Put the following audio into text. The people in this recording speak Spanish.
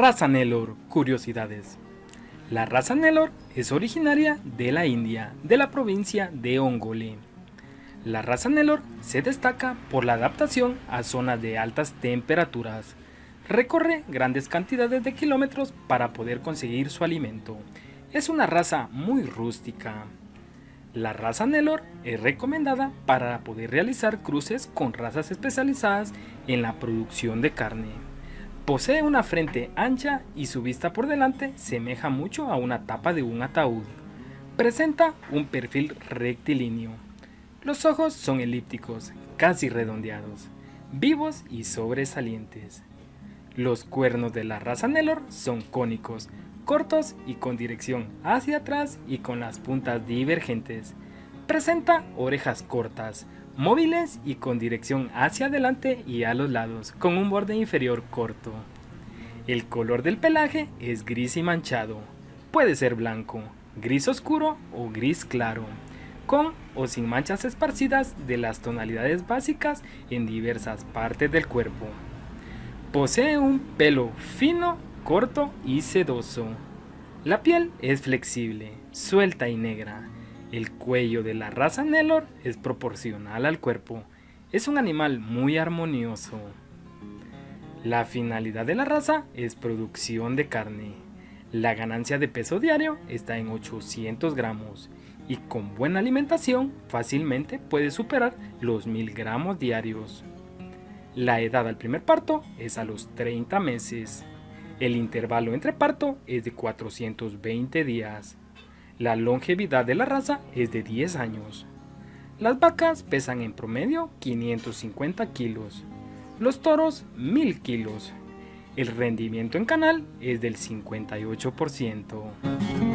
Raza Nellore, curiosidades. La raza Nellore es originaria de la India, de la provincia de Ongole. La raza Nellore se destaca por la adaptación a zonas de altas temperaturas. Recorre grandes cantidades de kilómetros para poder conseguir su alimento. Es una raza muy rústica. La raza Nellore es recomendada para poder realizar cruces con razas especializadas en la producción de carne. Posee una frente ancha y su vista por delante semeja mucho a una tapa de un ataúd. Presenta un perfil rectilíneo. Los ojos son elípticos, casi redondeados, vivos y sobresalientes. Los cuernos de la raza Nellore son cónicos, cortos y con dirección hacia atrás y con las puntas divergentes. Presenta orejas cortas, móviles y con dirección hacia adelante y a los lados, con un borde inferior corto. El color del pelaje es gris y manchado. Puede ser blanco, gris oscuro o gris claro, con o sin manchas esparcidas de las tonalidades básicas en diversas partes del cuerpo. Posee un pelo fino, corto y sedoso. La piel es flexible, suelta y negra. El cuello de la raza Nellore es proporcional al cuerpo. Es un animal muy armonioso. La finalidad de la raza es producción de carne. La ganancia de peso diario está en 800 gramos y con buena alimentación fácilmente puede superar los 1000 gramos diarios. La edad al primer parto es a los 30 meses. El intervalo entre parto es de 420 días. La longevidad de la raza es de 10 años. Las vacas pesan en promedio 550 kilos. Los toros 1000 kilos. El rendimiento en canal es del 58%.